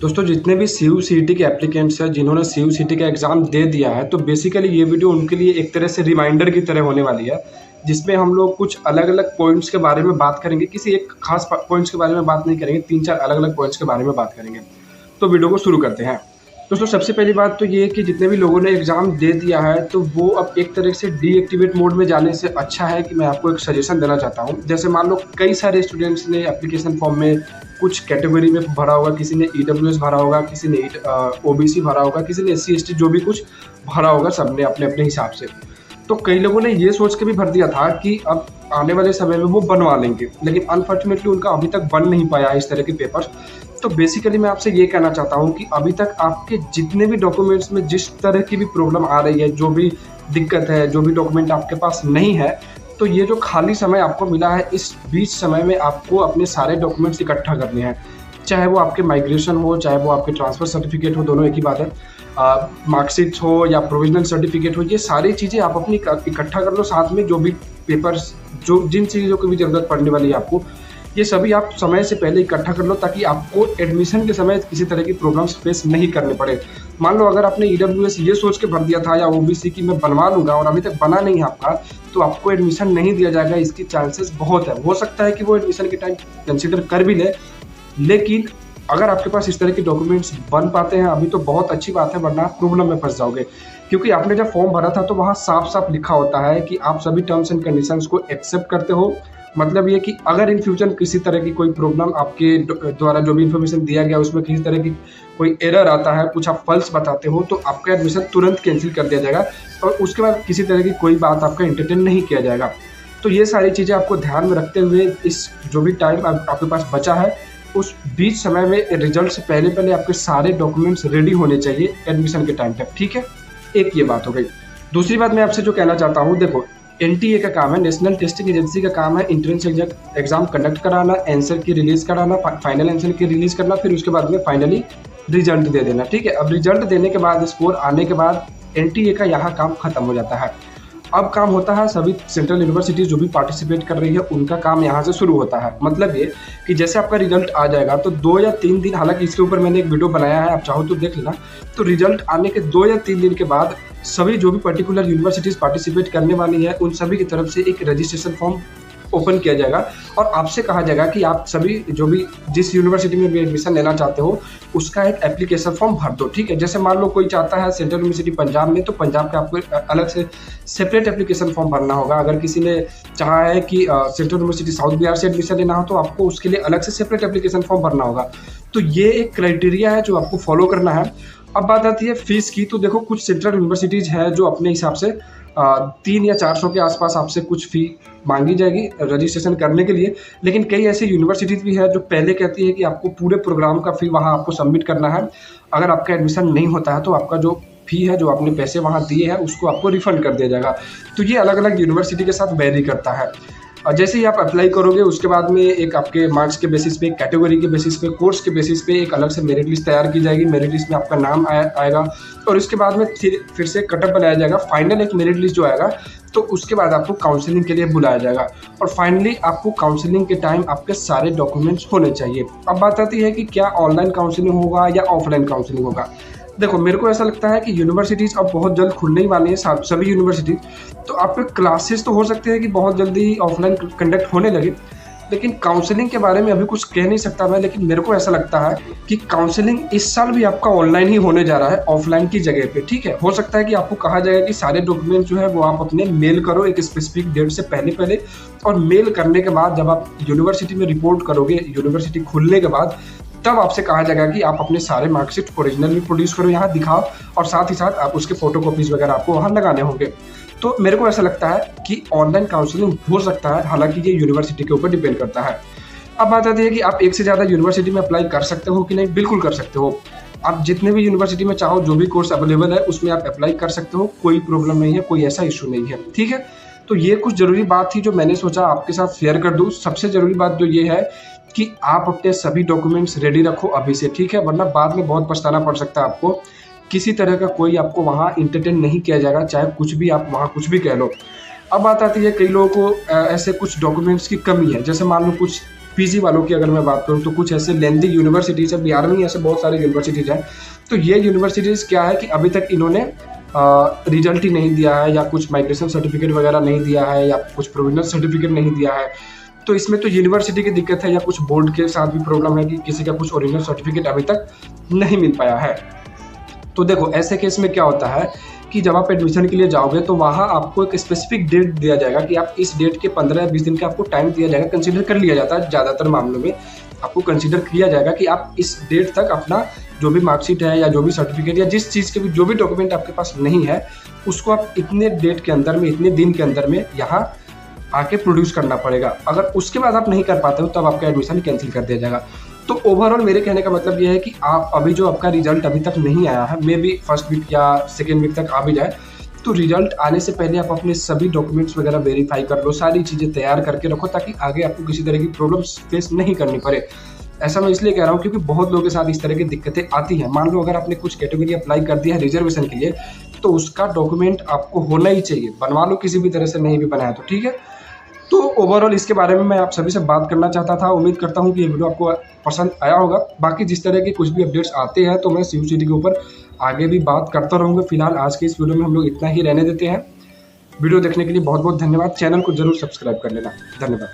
दोस्तों जितने भी सीयू-सीईटी के एप्लीकेंट्स हैं जिन्होंने सीयू-सीईटी का एग्ज़ाम दे दिया है, तो बेसिकली ये वीडियो उनके लिए एक तरह से रिमाइंडर की तरह होने वाली है, जिसमें हम लोग कुछ अलग-अलग पॉइंट्स के बारे में बात करेंगे। किसी एक खास प पॉइंट्स के बारे में बात नहीं करेंगे, 3-4 अलग-अलग पॉइंट्स के बारे में बात करेंगे। तो वीडियो को शुरू करते हैं। दोस्तों सबसे पहली बात तो ये है कि जितने भी लोगों ने एग्ज़ाम दे दिया है, तो वो अब एक तरह से डीएक्टिवेट मोड में जाने से अच्छा है कि मैं आपको एक सजेशन देना चाहता हूँ। जैसे मान लो कई सारे स्टूडेंट्स ने एप्लीकेशन फॉर्म में कुछ कैटेगरी में भरा होगा, किसी ने ईडब्ल्यूएस भरा होगा, किसी ने ओबीसी भरा होगा, किसी ने एससी एसटी जो भी कुछ भरा होगा, सबने अपने-अपने हिसाब से। तो कई लोगों ने ये सोच के भी भर दिया था कि अब आने वाले समय में वो बनवा लेंगे, लेकिन अनफॉर्चुनेटली उनका अभी तक बन नहीं पाया है इस तरह के पेपर्स। तो बेसिकली मैं आपसे ये कहना चाहता हूँ कि अभी तक आपके जितने भी डॉक्यूमेंट्स में जिस तरह की भी प्रॉब्लम आ रही है, जो भी दिक्कत है, जो भी डॉक्यूमेंट आपके पास नहीं है, तो ये जो खाली समय आपको मिला है, इस बीच समय में आपको अपने सारे डॉक्यूमेंट्स इकट्ठा करने हैं। चाहे वो आपके माइग्रेशन हो, चाहे वो आपके ट्रांसफ़र सर्टिफिकेट हो, दोनों एक ही बात है। मार्कशीट हो या प्रोविजनल सर्टिफिकेट हो, ये सारी चीज़ें आप अपनी इकट्ठा कर लो, साथ में जो भी पेपर्स, जो जिन चीज़ों की भी ज़रूरत पड़ने वाली है आपको, ये सभी आप समय से पहले इकट्ठा कर लो, ताकि आपको एडमिशन के समय किसी तरह की प्रॉब्लम्स फेस नहीं करने पड़े। मान लो अगर आपने ईडब्ल्यूएस ये सोच के भर दिया था या ओबीसी की मैं बनवा लूँगा और अभी तक बना नहीं है आपका, तो आपको एडमिशन नहीं दिया जाएगा, इसकी चांसेस बहुत है। हो सकता है कि वो एडमिशन के टाइम कंसिडर कर भी ले, लेकिन अगर आपके पास इस तरह के डॉक्यूमेंट्स बन पाते हैं अभी तो बहुत अच्छी बात है, वरना आप प्रॉब्लम में फँस जाओगे। क्योंकि आपने जब फॉर्म भरा था तो वहाँ साफ-साफ लिखा होता है कि आप सभी टर्म्स एंड कंडीशंस को एक्सेप्ट करते हो। मतलब ये कि अगर इन फ्यूचर किसी तरह की कोई प्रॉब्लम आपके द्वारा जो भी इन्फॉर्मेशन दिया गया उसमें किसी तरह की कोई एरर आता है, कुछ आप फॉल्स बताते हो, तो आपका एडमिशन तुरंत कैंसिल कर दिया जाएगा और उसके बाद किसी तरह की कोई बात आपका एंटरटेन नहीं किया जाएगा। तो ये सारी चीज़ें आपको ध्यान में रखते हुए इस जो भी टाइम आपके पास बचा है, उस बीच समय में रिजल्ट से पहले आपके सारे डॉक्यूमेंट्स रेडी होने चाहिए एडमिशन के टाइम तक, ठीक है? एक ये बात हो गई। दूसरी बात मैं आपसे जो कहना चाहता हूँ, देखो एनटीए का काम है, नेशनल टेस्टिंग एजेंसी का काम है एंट्रेंस एग्जाम कंडक्ट कराना, आंसर की रिलीज कराना, फाइनल आंसर की रिलीज करना, फिर उसके बाद में फाइनली रिजल्ट दे देना, ठीक है? अब रिजल्ट देने के बाद, स्कोर आने के बाद एनटीए का यहाँ काम खत्म हो जाता है। अब काम होता है सभी सेंट्रल यूनिवर्सिटीज़ जो भी पार्टिसिपेट कर रही है, उनका काम यहाँ से शुरू होता है। मतलब ये कि जैसे आपका रिजल्ट आ जाएगा तो 2 या 3 दिन, हालांकि इसके ऊपर मैंने एक वीडियो बनाया है, आप चाहो तो देख लेना। तो रिजल्ट आने के 2 या 3 दिन के बाद सभी जो भी पर्टिकुलर यूनिवर्सिटीज़ पार्टिसिपेट करने वाली है, उन सभी की तरफ से एक रजिस्ट्रेशन फॉर्म ओपन किया जाएगा और आपसे कहा जाएगा कि आप सभी जो भी जिस यूनिवर्सिटी में भी एडमिशन लेना चाहते हो, उसका एक एप्लीकेशन फॉर्म भर दो, ठीक है? जैसे मान लो कोई चाहता है सेंट्रल यूनिवर्सिटी पंजाब में, तो पंजाब का आपको अलग से सेपरेट एप्लीकेशन फॉर्म भरना होगा। अगर किसी ने चाहा है कि सेंट्रल यूनिवर्सिटी साउथ बिहार से एडमिशन लेना हो, तो आपको उसके लिए अलग से सेपरेट एप्लीकेशन फॉर्म भरना होगा। तो ये एक क्राइटेरिया है जो आपको फॉलो करना है। अब बात आती है फीस की, तो देखो कुछ सेंट्रल यूनिवर्सिटीज़ है जो अपने हिसाब से 3 या 400 के आसपास आपसे कुछ फ़ी मांगी जाएगी रजिस्ट्रेशन करने के लिए, लेकिन कई ऐसी यूनिवर्सिटीज़ भी है जो पहले कहती है कि आपको पूरे प्रोग्राम का फ़ी वहाँ आपको सबमिट करना है। अगर आपका एडमिशन नहीं होता है तो आपका जो फ़ी है, जो आपने पैसे वहाँ दिए हैं, उसको आपको रिफ़ंड कर दिया जाएगा। तो ये अलग-अलग यूनिवर्सिटी के साथ वेरी करता है। और जैसे ही आप अप्लाई करोगे उसके बाद में एक आपके मार्क्स के बेसिस पे, कैटेगरी के बेसिस पे, कोर्स के बेसिस पे एक अलग से मेरिट लिस्ट तैयार की जाएगी। मेरिट लिस्ट में आपका नाम आएगा और इसके बाद में फिर से कटअप बनाया जाएगा। फाइनल एक मेरिट लिस्ट जो आएगा, तो उसके बाद आपको काउंसलिंग के लिए बुलाया जाएगा और फाइनली आपको काउंसलिंग के टाइम आपके सारे डॉक्यूमेंट्स होने चाहिए। अब बात आती है कि क्या ऑनलाइन काउंसलिंग होगा या ऑफलाइन काउंसलिंग होगा। देखो मेरे को ऐसा लगता है कि यूनिवर्सिटीज़ अब बहुत जल्द खुलने ही वाली हैं, सभी यूनिवर्सिटीज़, तो आपके क्लासेस तो हो सकते हैं कि बहुत जल्दी ऑफलाइन कंडक्ट होने लगे, लेकिन काउंसलिंग के बारे में अभी कुछ कह नहीं सकता मैं। लेकिन मेरे को ऐसा लगता है कि काउंसलिंग इस साल भी आपका ऑनलाइन ही होने जा रहा है, ऑफलाइन की जगह पे, ठीक है? हो सकता है कि आपको कहा जाएगा कि सारे डॉक्यूमेंट जो है वो आप अपने मेल करो एक स्पेसिफिक डेट से पहले और मेल करने के बाद जब आप यूनिवर्सिटी में रिपोर्ट करोगे, यूनिवर्सिटी खुलने के बाद, तब आपसे कहा जाएगा कि आप अपने सारे मार्कशीट ओरिजिनल भी प्रोड्यूस करो, यहाँ दिखाओ और साथ ही साथ आप उसके फोटोकॉपीज वगैरह आपको वहाँ लगाने होंगे। तो मेरे को ऐसा लगता है कि ऑनलाइन काउंसलिंग हो सकता है, हालांकि ये यूनिवर्सिटी के ऊपर डिपेंड करता है। अब बात आती है कि आप एक से ज़्यादा यूनिवर्सिटी में अप्लाई कर सकते हो कि नहीं। बिल्कुल कर सकते हो। आप जितने भी यूनिवर्सिटी में चाहो, जो भी कोर्स अवेलेबल है उसमें आप अप्लाई कर सकते हो, कोई प्रॉब्लम नहीं है, कोई ऐसा इशू नहीं है, ठीक है? तो ये कुछ ज़रूरी बात थी जो मैंने सोचा आपके साथ शेयर कर दूँ। सबसे ज़रूरी बात जो ये है कि आप अपने सभी डॉक्यूमेंट्स रेडी रखो अभी से, ठीक है? वरना बाद में बहुत पछताना पड़ सकता है आपको। किसी तरह का कोई आपको वहाँ एंटरटेन नहीं किया जाएगा, चाहे कुछ भी आप वहाँ कुछ भी कह लो। अब बात आती है कई लोगों को ऐसे कुछ डॉक्यूमेंट्स की कमी है, जैसे मान लो कुछ पीजी वालों की अगर मैं बात करूँ तो कुछ ऐसे लेंदी यूनिवर्सिटीज़ है, बिहार में ही ऐसे बहुत सारे यूनिवर्सिटीज़ हैं। तो ये यूनिवर्सिटीज़ क्या है कि अभी तक इन्होंने रिजल्ट ही नहीं दिया है, या कुछ माइग्रेशन सर्टिफिकेट वगैरह नहीं दिया है, या कुछ प्रोविजनल सर्टिफिकेट नहीं दिया है। तो इसमें तो यूनिवर्सिटी की दिक्कत है, या कुछ बोर्ड के साथ भी प्रॉब्लम है कि किसी का कुछ ओरिजिनल सर्टिफिकेट अभी तक नहीं मिल पाया है। तो देखो ऐसे केस में क्या होता है कि जब आप एडमिशन के लिए जाओगे तो वहाँ आपको एक स्पेसिफिक डेट दिया जाएगा कि आप इस डेट के 15 या 20 दिन का आपको टाइम दिया जाएगा, कंसीडर कर लिया जाता है। ज़्यादातर मामलों में आपको कंसीडर किया जाएगा कि आप इस डेट तक अपना जो भी मार्कशीट है या जो भी सर्टिफिकेट या जिस चीज़ के भी जो भी डॉक्यूमेंट आपके पास नहीं है उसको आप इतने डेट के अंदर में, इतने दिन के अंदर में यहाँ आके प्रोड्यूस करना पड़ेगा। अगर उसके बाद आप नहीं कर पाते हो तब आपका एडमिशन कैंसिल कर दिया जाएगा। तो ओवरऑल मेरे कहने का मतलब ये है कि आप अभी जो आपका रिजल्ट अभी तक नहीं आया है, मे बी फर्स्ट वीक या सेकेंड वीक तक आ भी जाए, तो रिजल्ट आने से पहले आप अपने सभी डॉक्यूमेंट्स वगैरह वेरीफाई कर लो, सारी चीज़ें तैयार करके रखो ताकि आगे आपको किसी तरह की प्रॉब्लम्स फेस नहीं करनी पड़े। ऐसा मैं इसलिए कह रहा हूँ क्योंकि बहुत लोगों के साथ इस तरह की दिक्कतें आती हैं। मान लो अगर आपने कुछ कैटेगरी अप्लाई कर दिया है रिजर्वेशन के लिए, तो उसका डॉक्यूमेंट आपको होना ही चाहिए, बनवा लो किसी भी तरह से, नहीं भी बनाया तो ठीक है। तो ओवरऑल इसके बारे में मैं आप सभी से बात करना चाहता था। उम्मीद करता हूँ कि ये वीडियो आपको पसंद आया होगा। बाकी जिस तरह के कुछ भी अपडेट्स आते हैं तो मैं CU/CD के ऊपर आगे भी बात करता रहूँगा। फिलहाल आज के इस वीडियो में हम लोग इतना ही रहने देते हैं। वीडियो देखने के लिए बहुत बहुत धन्यवाद। चैनल को जरूर सब्सक्राइब कर लेना। धन्यवाद।